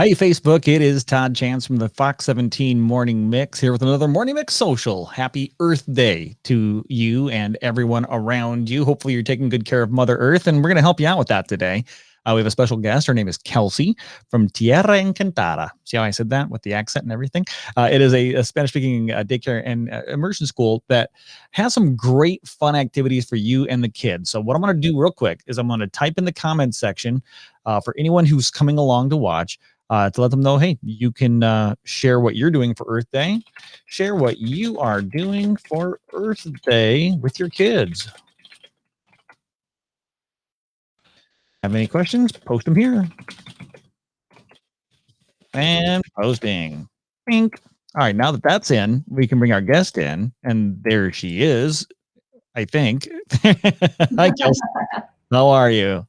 Hi, Facebook. It is Todd Chance from the Fox 17 Morning Mix here with another Morning Mix Social. Happy Earth Day to you and everyone around you. Hopefully, you're taking good care of Mother Earth, and we're going to help you out with that today. We have a special guest. Her name is Kelsey from Tierra Encantada. See how I said that with the accent and everything? It is a Spanish-speaking daycare and immersion school that has some great fun activities for you and the kids. So what I'm going to do real quick is I'm going to type in the comments section for anyone who's coming along to watch to let them know, hey, you can share what you're doing for Earth Day. Share what you are doing for Earth Day with your kids. Have any questions? Post them here. And posting. Pink. All right, now that that's in, we can bring our guest in. And there she is, I think. Hi, Kelsey. How are you?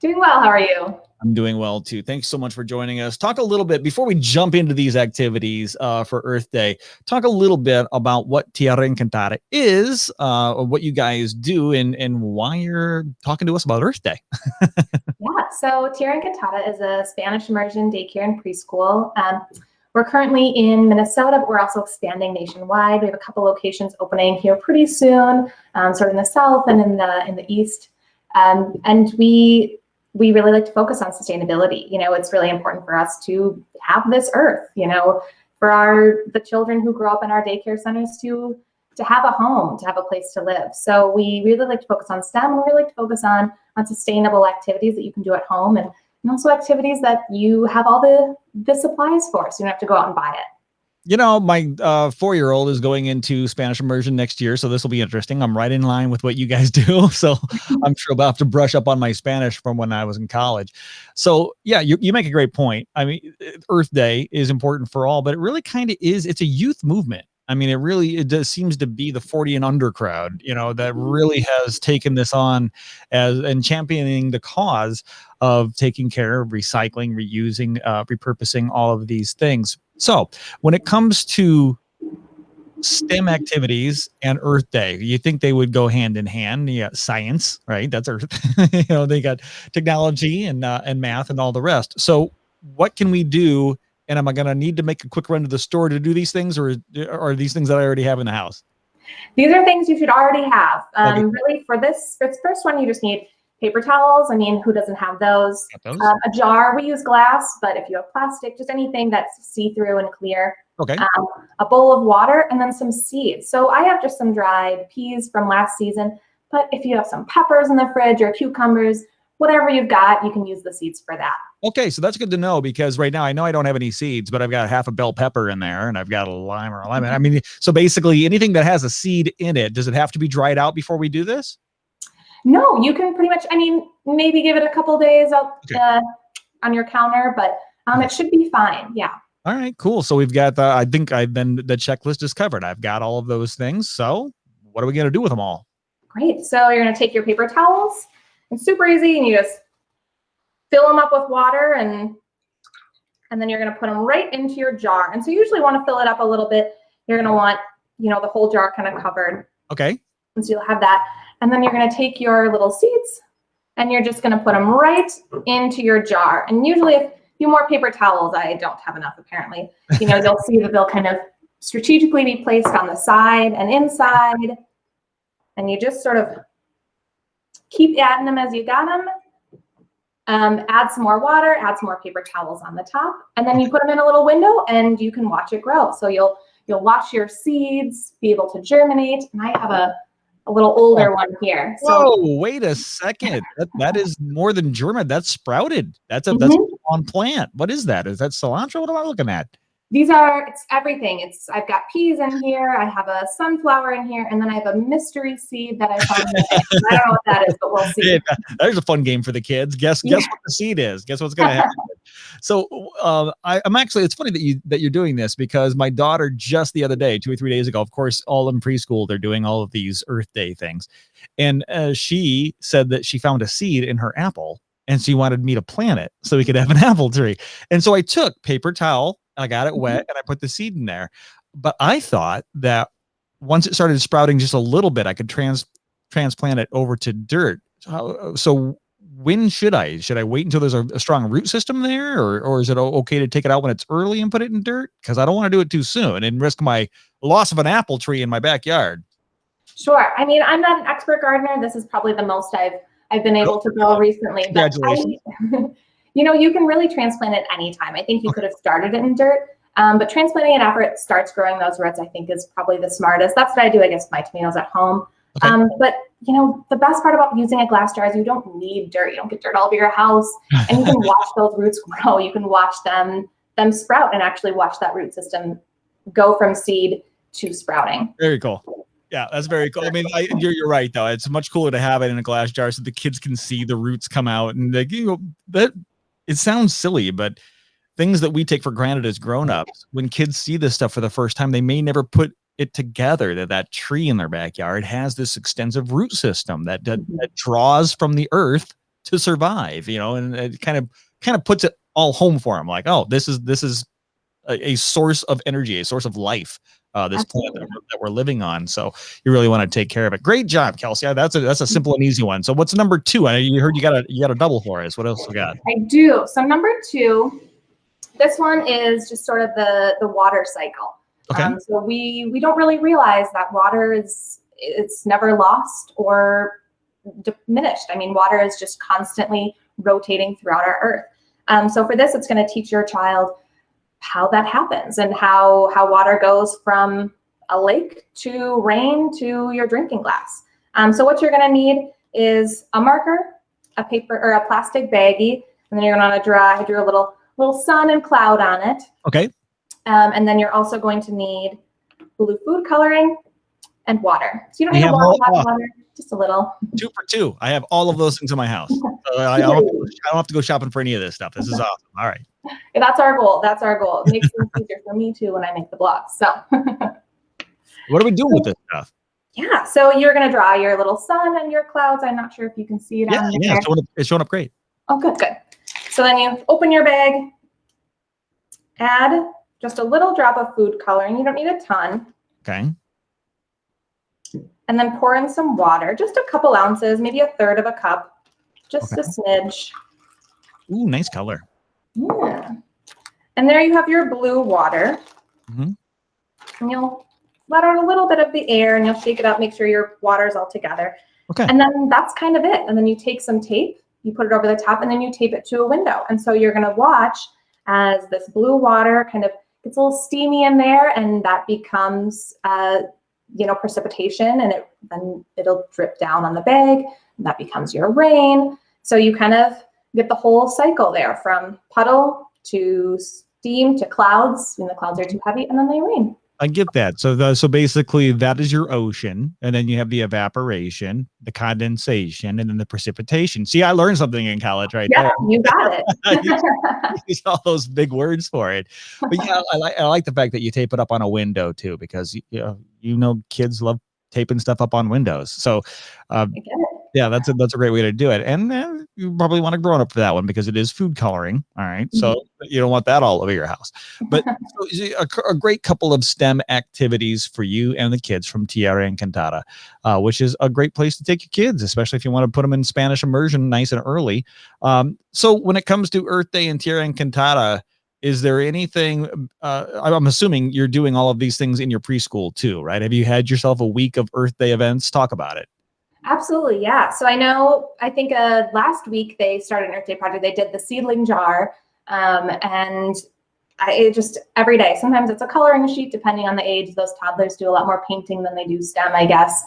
Doing well. How are you? I'm doing well too. Thanks so much for joining us. Talk a little bit before we jump into these activities for Earth Day. Talk a little bit about what Tierra Encantada is, what you guys do, and why you're talking to us about Earth Day. Yeah. So Tierra Encantada is a Spanish immersion daycare and preschool. We're currently in Minnesota, but we're also expanding nationwide. We have a couple locations opening here pretty soon, sort of in the south and in the east. And we really like to focus on sustainability. You know, it's really important for us to have this earth, you know, for the children who grow up in our daycare centers to have a home, to have a place to live. So we really like to focus on STEM. We really like to focus on sustainable activities that you can do at home, and also activities that you have all the supplies for, so you don't have to go out and buy it. You know, my 4-year-old is going into Spanish immersion next year, so this will be interesting. I'm right in line with what you guys do, so I'm sure I'll have to brush up on my Spanish from when I was in college. So, yeah, you make a great point. I mean, Earth Day is important for all, but it really kind of is. It's a youth movement. I mean, it does seems to be the 40 and under crowd, you know, that really has taken this on and championing the cause of taking care of recycling, reusing, repurposing all of these things. So when it comes to STEM activities and Earth Day, you think they would go hand in hand? Yeah, science, right? That's Earth. You know, they got technology and math and all the rest. So what can we do? And am I going to need to make a quick run to the store to do these things, or are these things that I already have in the house? These are things you should already have. Okay. Really, for this first one, you just need paper towels. I mean, who doesn't have those? Those? A jar. We use glass, but if you have plastic, just anything that's see-through and clear. Okay. A bowl of water, and then some seeds. So I have just some dried peas from last season, but if you have some peppers in the fridge or cucumbers, whatever you've got, you can use the seeds for that. Okay, so that's good to know, because right now I know I don't have any seeds, but I've got half a bell pepper in there, and I've got a lime or a lemon. I mean, so basically anything that has a seed in it, does it have to be dried out before we do this? No, you can pretty much, I mean, maybe give it a couple days up on your counter, but it should be fine. Yeah. All right, cool. So we've got I think then the checklist is covered. I've got all of those things. So what are we going to do with them all? Great. So you're going to take your paper towels. It's super easy, and you just fill them up with water, and then you're going to put them right into your jar. And so you usually want to fill it up a little bit. You're going to want, you know, the whole jar kind of covered. Okay. And so you'll have that. And then you're going to take your little seeds, and you're just going to put them right into your jar. And usually if you more paper towels, I don't have enough apparently, you know, you'll see that they'll kind of strategically be placed on the side and inside. And you just sort of keep adding them as you got them. Add some more water, add some more paper towels on the top, and then you put them in a little window and you can watch it grow. So you'll watch your seeds be able to germinate. And I have a little older one here. So wait a second. That is more than germinated. That's sprouted. That's a on plant. What is that? Is that cilantro? What am I looking at? It's everything. I've got peas in here. I have a sunflower in here, and then I have a mystery seed that I found. I don't know what that is, but we'll see. Yeah, there's a fun game for the kids. Guess what the seed is. Guess what's going to happen. So I'm actually, it's funny that you're doing this, because my daughter just the other day, 2 or 3 days ago, of course, all in preschool, they're doing all of these Earth Day things. And she said that she found a seed in her apple, and she wanted me to plant it so we could have an apple tree. And so I took paper towel, I got it wet, and I put the seed in there. But I thought that once it started sprouting just a little bit, I could transplant it over to dirt. So when should I wait until there's a strong root system there, or is it okay to take it out when it's early and put it in dirt? Because I don't want to do it too soon and risk my loss of an apple tree in my backyard. Sure. I mean, I'm not an expert gardener. This is probably the most I've been able to grow recently. But Congratulations. you can really transplant it anytime. I think you could have started it in dirt, but transplanting it after it starts growing those roots, I think, is probably the smartest. That's what I do, I guess, with my tomatoes at home. Okay. But the best part about using a glass jar is you don't need dirt. You don't get dirt all over your house, and you can watch those roots grow. You can watch them sprout and actually watch that root system go from seed to sprouting. Very cool. Yeah, that's very cool. I mean, you're right though. It's much cooler to have it in a glass jar so the kids can see the roots come out, and that it sounds silly, but things that we take for granted as grown-ups, when kids see this stuff for the first time, they may never put it together that tree in their backyard has this extensive root system that draws from the earth to survive, and it kind of puts it all home for them. Like, oh, this is a source of energy, a source of life. This planet that we're living on. So you really want to take care of it. Great job, Kelsey. That's a simple and easy one. So what's number 2? I know you heard you got a double for us. What else we got? I do. So number 2, this one is just sort of the water cycle. Okay. So we don't really realize that water it's never lost or diminished. I mean, water is just constantly rotating throughout our earth. So for this, it's going to teach your child how that happens and how water goes from a lake to rain to your drinking glass. So what you're going to need is a marker, a paper or a plastic baggie, and then you're going to drew a little sun and cloud on it. Okay. And then you're also going to need blue food coloring and water. So you don't need a lot of water, just a little. 2 for 2. I have all of those things in my house. I don't have to go shopping for any of this stuff. This is awesome. All right. Yeah, that's our goal. It makes things easier for me too when I make the blogs. So what are we doing with this stuff? Yeah, so you're going to draw your little sun and your clouds. I'm not sure if you can see it. Yeah, it's showing up great. Oh, good. So then you open your bag, add just a little drop of food coloring. You don't need a ton. Okay. And then pour in some water, just a couple ounces, maybe a third of a cup, just a smidge. Ooh, nice color. Yeah. And there you have your blue water. Mm-hmm. And you'll let out a little bit of the air and you'll shake it up, make sure your water's all together. Okay. And then that's kind of it. And then you take some tape, you put it over the top, and then you tape it to a window. And so you're going to watch as this blue water kind of gets a little steamy in there, and that becomes precipitation, and then it'll drip down on the bag, and that becomes your rain. So you kind of get the whole cycle there, from puddle to steam to clouds when the clouds are too heavy, and then they rain. I get that. So basically that is your ocean, and then you have the evaporation, the condensation, and then the precipitation. See, I learned something in college right there. You got it. Use all those big words for it. But yeah, I like the fact that you tape it up on a window too, because kids love taping stuff up on windows. So yeah, that's a great way to do it. And you probably want a grown up for that one because it is food coloring. All right. Mm-hmm. So you don't want that all over your house. But a great couple of STEM activities for you and the kids from Tierra Encantada, which is a great place to take your kids, especially if you want to put them in Spanish immersion nice and early. So when it comes to Earth Day and Tierra Encantada, is there anything, I'm assuming you're doing all of these things in your preschool too, right? Have you had yourself a week of Earth Day events? Talk about it. Absolutely, yeah. So I think last week they started an Earth Day project. They did the Seedling Jar, and it just every day. Sometimes it's a coloring sheet, depending on the age. Those toddlers do a lot more painting than they do STEM, I guess.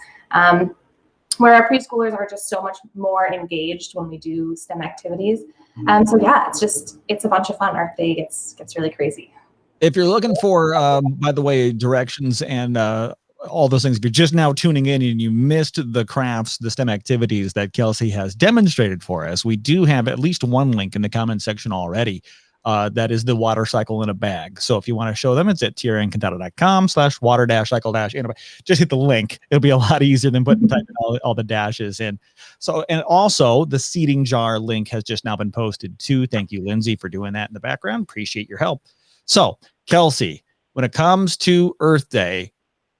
Where our preschoolers are just so much more engaged when we do STEM activities. So yeah, it's a bunch of fun. Earth Day gets really crazy. If you're looking for, by the way, directions and all those things, if you're just now tuning in and you missed the crafts, the STEM activities that Kelsey has demonstrated for us, we do have at least one link in the comment section already. That is the water cycle in a bag. So if you want to show them, it's at tierraencantada.com/water-cycle- in a bag. Just hit the link. It'll be a lot easier than typing all the dashes in. So, and also the Seedling Jar link has just now been posted too. Thank you, Lindsay, for doing that in the background. Appreciate your help. So Kelsey, when it comes to Earth Day,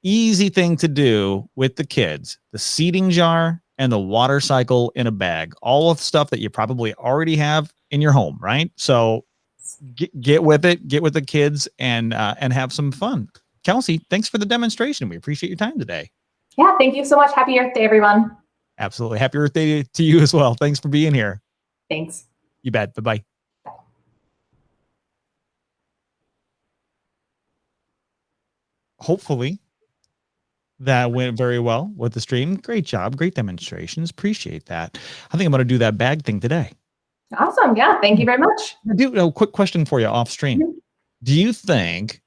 easy thing to do with the kids, the Seedling Jar and the water cycle in a bag. All of the stuff that you probably already have in your home, right? So get with it, get with the kids, and have some fun. Kelsey, thanks for the demonstration. We appreciate your time today. Yeah, thank you so much. Happy Earth Day, everyone. Absolutely. Happy Earth Day to you as well. Thanks for being here. Thanks. You bet. Bye-bye. Hopefully that went very well with the stream. Great job. Great demonstrations. Appreciate that. I think I'm going to do that bag thing today. Awesome. Yeah, thank you very much. I do a quick question for you off stream. Do you think